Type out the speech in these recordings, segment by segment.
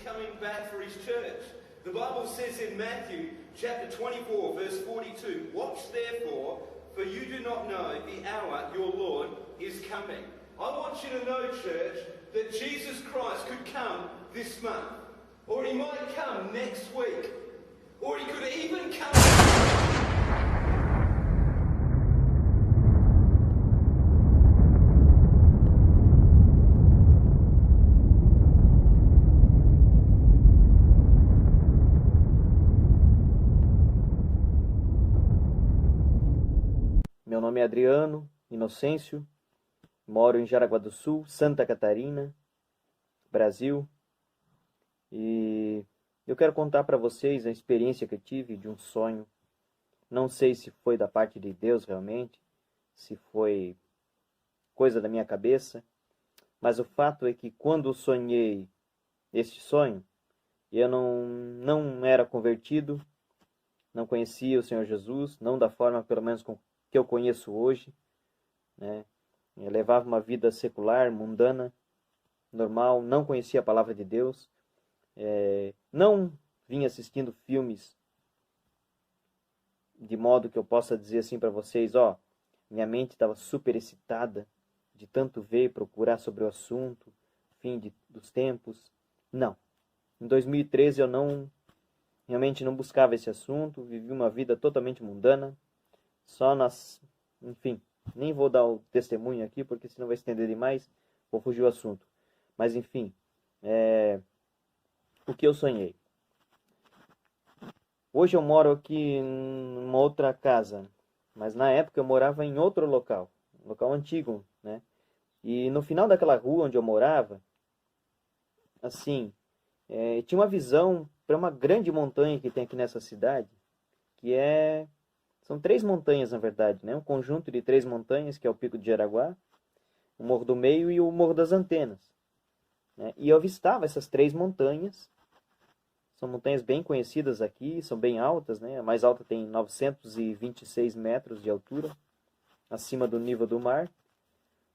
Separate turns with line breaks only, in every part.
coming back for his church. The Bible says in Matthew chapter 24, verse 42, "Watch therefore, for you do not know the hour your Lord is coming." I want you to know, church, that Jesus Christ could come this month, or he might come next week, or he could even come.
Meu nome é Adriano Inocêncio, moro em Jaraguá do Sul, Santa Catarina, Brasil. E eu quero contar para vocês a experiência que eu tive de um sonho. Não sei se foi da parte de Deus realmente, se foi coisa da minha cabeça, mas o fato é que quando eu sonhei este sonho, eu não era convertido, não conhecia o Senhor Jesus, não da forma pelo menos que eu conheço hoje, né? Eu levava uma vida secular, mundana, normal, não conhecia a palavra de Deus, não vinha assistindo filmes de modo que eu possa dizer assim para vocês, minha mente estava super excitada de tanto ver e procurar sobre o assunto, fim dos tempos. Não. Em 2013 eu realmente não buscava esse assunto, vivi uma vida totalmente mundana, enfim, nem vou dar o testemunho aqui, porque senão vai estender demais, vou fugir do assunto. Mas enfim, o que eu sonhei? Hoje eu moro aqui numa outra casa, mas na época eu morava em outro local, um local antigo, né? E no final daquela rua onde eu morava, assim, tinha uma visão para uma grande montanha que tem aqui nessa cidade, que são 3 montanhas, na verdade, né? Um conjunto de 3 montanhas, que é o Pico de Jaraguá, o Morro do Meio e o Morro das Antenas, né? E eu avistava essas 3 montanhas. São montanhas bem conhecidas aqui, são bem altas, né? A mais alta tem 926 metros de altura, acima do nível do mar.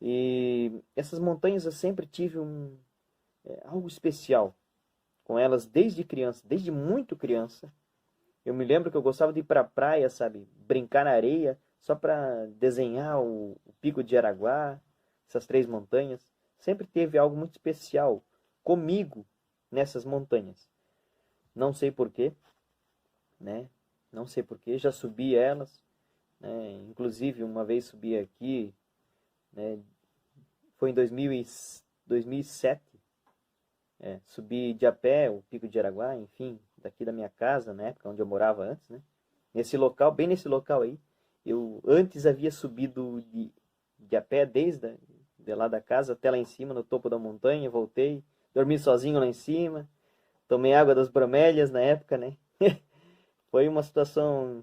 E essas montanhas eu sempre tive algo especial com elas desde criança, desde muito criança. Eu me lembro que eu gostava de ir para a praia, sabe? Brincar na areia, só para desenhar o Pico de Jaraguá, essas 3 montanhas. Sempre teve algo muito especial comigo nessas montanhas. Não sei porquê, né? Não sei porquê. Já subi elas, né? Inclusive, uma vez subi aqui, né? Foi em 2007. Subi de a pé o Pico de Jaraguá, enfim, daqui da minha casa, na época onde eu morava antes, né? Nesse local, bem nesse local aí, eu antes havia subido de a pé desde de lá da casa até lá em cima, no topo da montanha, voltei, dormi sozinho lá em cima, tomei água das bromélias na época, né? Foi uma situação,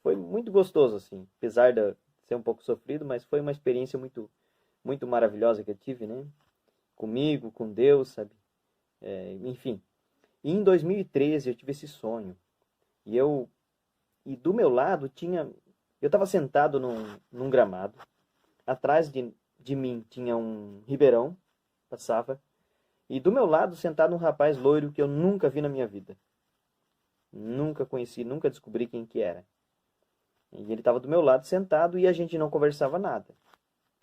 foi muito gostoso, assim, apesar de ser um pouco sofrido, mas foi uma experiência muito, muito maravilhosa que eu tive, né? Comigo, com Deus, sabe? Enfim. E em 2013 eu tive esse sonho. E do meu lado eu estava sentado num gramado. Atrás de mim tinha um ribeirão, passava. E do meu lado sentado um rapaz loiro que eu nunca vi na minha vida. Nunca conheci, nunca descobri quem que era. E ele estava do meu lado sentado e a gente não conversava nada.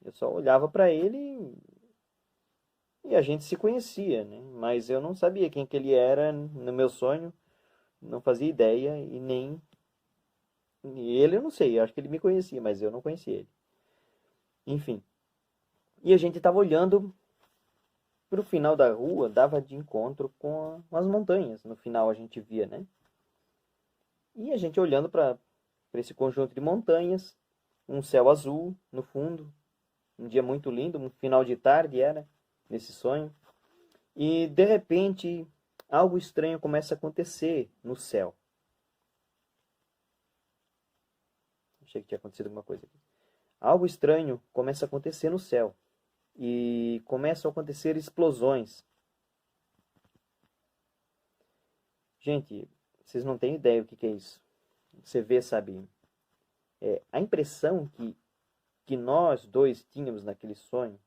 Eu só olhava para ele e a gente se conhecia, né? Mas eu não sabia quem que ele era no meu sonho, não fazia ideia e ele eu não sei, eu acho que ele me conhecia, mas eu não conhecia ele. Enfim. E a gente estava olhando para o final da rua, dava de encontro com as montanhas. No final a gente via, né? E a gente olhando para esse conjunto de montanhas, um céu azul no fundo, um dia muito lindo, um final de tarde era, nesse sonho. E de repente, algo estranho começa a acontecer no céu. Achei que tinha acontecido alguma coisa aqui. Algo estranho começa a acontecer no céu. E começam a acontecer explosões. Gente, vocês não têm ideia o que é isso. Você vê, sabe, a impressão que nós dois tínhamos naquele sonho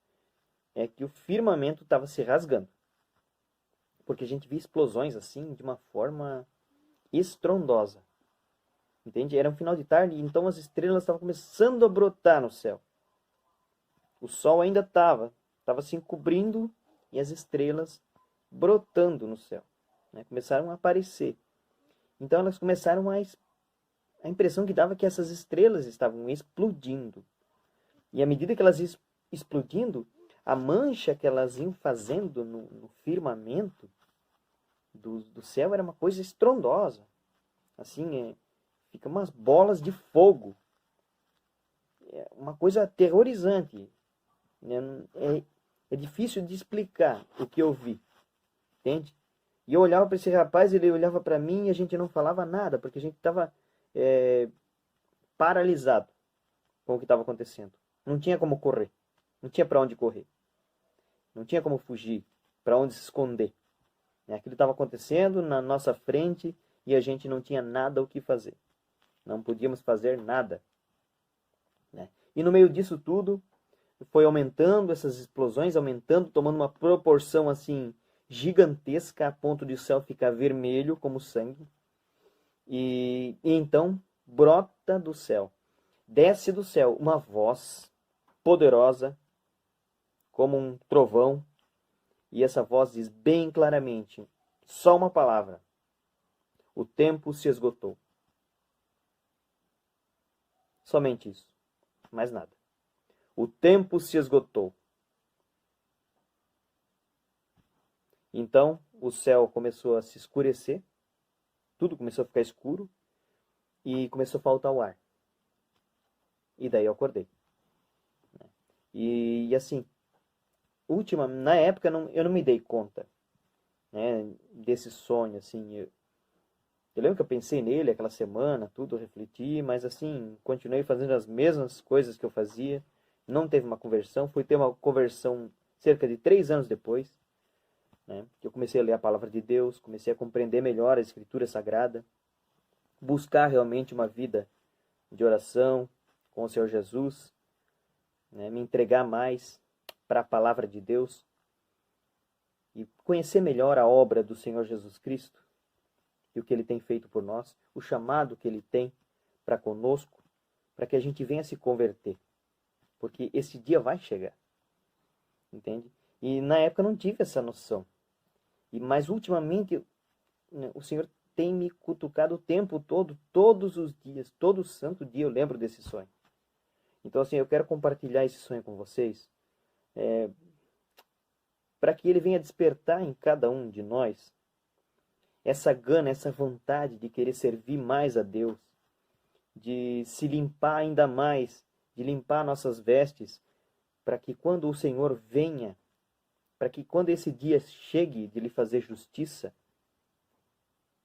é que o firmamento estava se rasgando. porque a gente via explosões assim de uma forma estrondosa. Entende? Era um final de tarde, então as estrelas estavam começando a brotar no céu. O sol ainda estava se encobrindo e as estrelas brotando no céu, né? Começaram a aparecer. Então elas começaram a impressão que dava que essas estrelas estavam explodindo. E à medida que elas iam explodindo, a mancha que elas iam fazendo no firmamento do céu era uma coisa estrondosa. Assim, fica umas bolas de fogo. É uma coisa aterrorizante. É difícil de explicar o que eu vi. Entende? E eu olhava para esse rapaz, ele olhava para mim e a gente não falava nada, porque a gente estava paralisado com o que estava acontecendo. Não tinha como correr. Não tinha para onde correr. Não tinha como fugir. Para onde se esconder. Aquilo estava acontecendo na nossa frente e a gente não tinha nada o que fazer. Não podíamos fazer nada. E no meio disso tudo, foi aumentando, essas explosões aumentando, tomando uma proporção assim gigantesca, a ponto de o céu ficar vermelho como sangue. E então brota do céu, desce do céu uma voz poderosa, como um trovão, e essa voz diz bem claramente, só uma palavra: o tempo se esgotou. Somente isso, mais nada. O tempo se esgotou. Então o céu começou a se escurecer, tudo começou a ficar escuro e começou a faltar o ar. E daí eu acordei. E assim, na época eu não me dei conta, né, desse sonho, assim. Eu lembro que eu pensei nele aquela semana, tudo, refleti, mas assim, continuei fazendo as mesmas coisas que eu fazia. Não teve uma conversão, fui ter uma conversão cerca de 3 anos depois, né, que eu comecei a ler a palavra de Deus, comecei a compreender melhor a Escritura Sagrada, buscar realmente uma vida de oração com o Senhor Jesus, né, me entregar mais para a palavra de Deus e conhecer melhor a obra do Senhor Jesus Cristo e o que Ele tem feito por nós, o chamado que Ele tem para conosco, para que a gente venha se converter, porque esse dia vai chegar, entende? E na época eu não tive essa noção, mas ultimamente o Senhor tem me cutucado o tempo todo, todos os dias, todo santo dia eu lembro desse sonho. Então assim, eu quero compartilhar esse sonho com vocês, para que ele venha despertar em cada um de nós essa gana, essa vontade de querer servir mais a Deus, de se limpar ainda mais, de limpar nossas vestes, para que quando o Senhor venha, para que quando esse dia chegue de lhe fazer justiça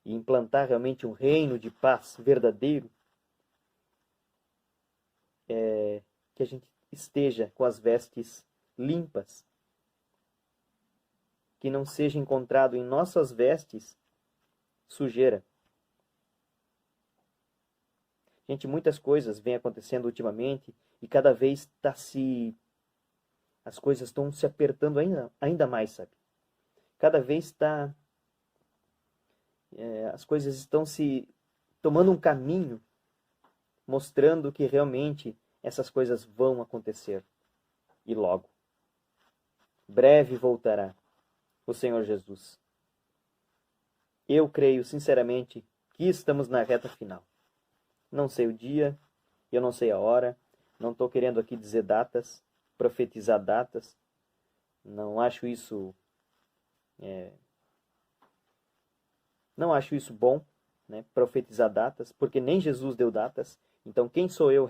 e implantar realmente um reino de paz verdadeiro, que a gente esteja com as vestes limpas, que não seja encontrado em nossas vestes sujeira. Gente, muitas coisas vêm acontecendo ultimamente e cada vez as coisas estão se apertando ainda mais, sabe? Cada vez as coisas estão se tomando um caminho mostrando que realmente essas coisas vão acontecer. E logo. Breve voltará o Senhor Jesus. Eu creio sinceramente que estamos na reta final. Não sei o dia, eu não sei a hora, não estou querendo aqui dizer datas, profetizar datas. Não acho isso bom, né, profetizar datas, porque nem Jesus deu datas. Então quem sou eu,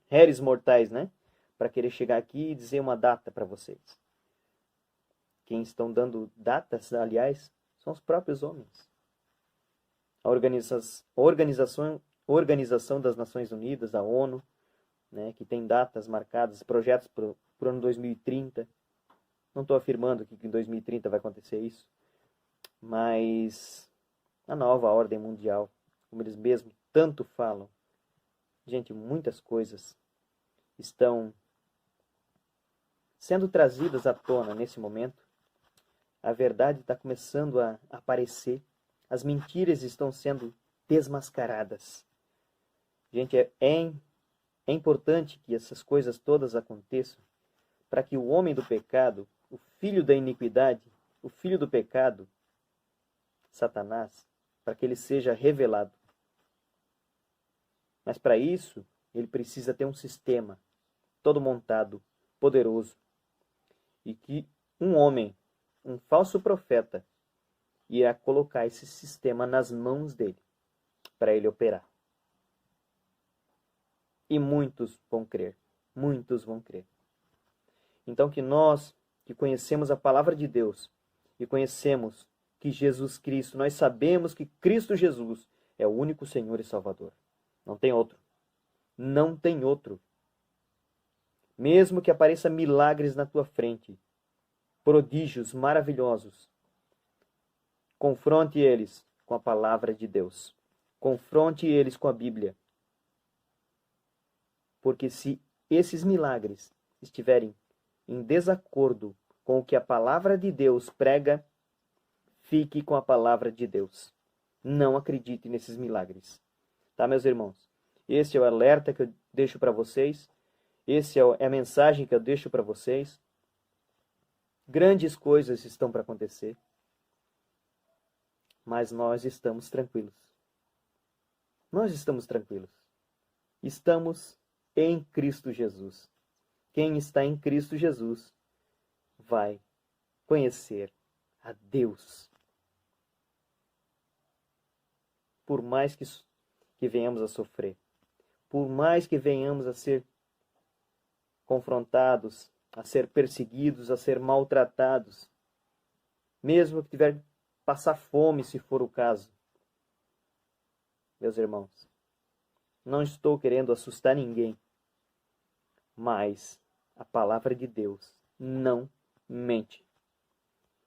réis mortais, né, para querer chegar aqui e dizer uma data para vocês? Quem estão dando datas, aliás, são os próprios homens. A Organização das Nações Unidas, a ONU, né, que tem datas marcadas, projetos para o ano 2030. Não estou afirmando que em 2030 vai acontecer isso, mas a nova ordem mundial, como eles mesmos tanto falam. Gente, muitas coisas estão sendo trazidas à tona nesse momento, a verdade está começando a aparecer, as mentiras estão sendo desmascaradas. Gente, é importante que essas coisas todas aconteçam para que o homem do pecado, o filho da iniquidade, o filho do pecado, Satanás, para que ele seja revelado. Mas para isso, ele precisa ter um sistema todo montado, poderoso, e que um homem, um falso profeta, irá colocar esse sistema nas mãos dele, para ele operar. E muitos vão crer, muitos vão crer. Então que nós, que conhecemos a palavra de Deus, e conhecemos que Jesus Cristo, nós sabemos que Cristo Jesus é o único Senhor e Salvador. Não tem outro. Não tem outro. Mesmo que apareça milagres na tua frente, prodígios maravilhosos, confronte eles com a palavra de Deus. Confronte eles com a Bíblia. Porque se esses milagres estiverem em desacordo com o que a palavra de Deus prega, fique com a palavra de Deus. Não acredite nesses milagres. Tá, meus irmãos? Esse é o alerta que eu deixo para vocês. Esse é a mensagem que eu deixo para vocês. Grandes coisas estão para acontecer. Mas nós estamos tranquilos. Nós estamos tranquilos. Estamos em Cristo Jesus. Quem está em Cristo Jesus vai conhecer a Deus. Por mais que venhamos a sofrer, por mais que venhamos a ser confrontados, a ser perseguidos, a ser maltratados, mesmo que tiver que passar fome, se for o caso. Meus irmãos, não estou querendo assustar ninguém, mas a palavra de Deus não mente.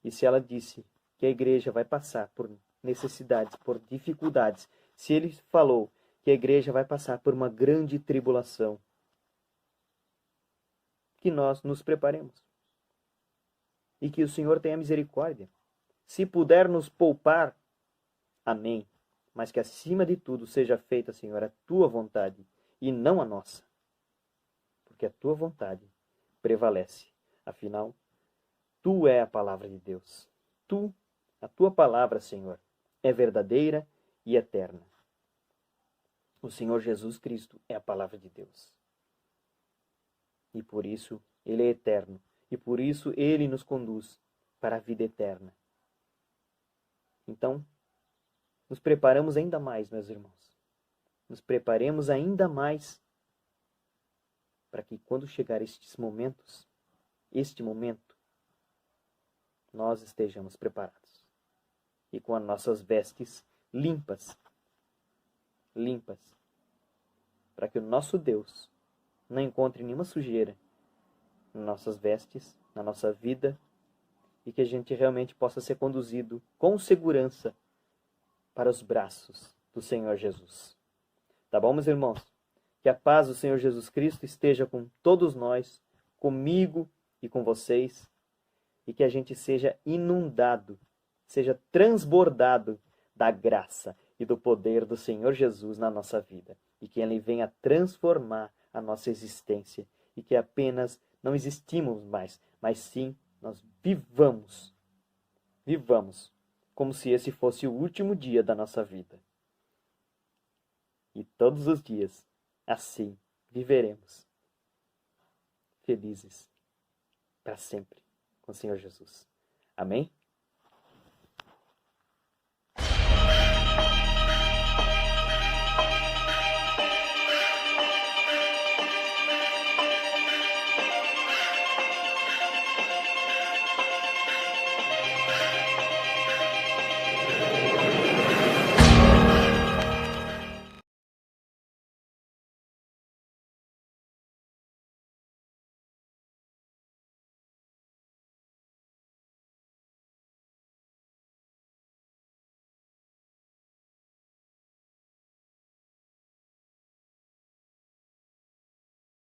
E se ela disse que a igreja vai passar por necessidades, por dificuldades, se ele falou que a igreja vai passar por uma grande tribulação, que nós nos preparemos. E que o Senhor tenha misericórdia. Se puder nos poupar, amém. Mas que acima de tudo seja feita, Senhor, a tua vontade e não a nossa. Porque a tua vontade prevalece. Afinal, tu é a palavra de Deus. A tua palavra, Senhor, é verdadeira e eterna. O Senhor Jesus Cristo é a palavra de Deus. E por isso ele é eterno. E por isso ele nos conduz para a vida eterna. Então, nos preparamos ainda mais, meus irmãos. Nos preparemos ainda mais para que quando chegar este momento, nós estejamos preparados. E com as nossas vestes limpas, para que o nosso Deus não encontre nenhuma sujeira nas nossas vestes, na nossa vida, e que a gente realmente possa ser conduzido com segurança para os braços do Senhor Jesus. Tá bom, meus irmãos? Que a paz do Senhor Jesus Cristo esteja com todos nós, comigo e com vocês, e que a gente seja inundado, seja transbordado da graça e do poder do Senhor Jesus na nossa vida, e que Ele venha transformar a nossa existência, e que apenas não existimos mais, mas sim nós vivamos como se esse fosse o último dia da nossa vida. E todos os dias, assim, viveremos felizes para sempre com o Senhor Jesus. Amém?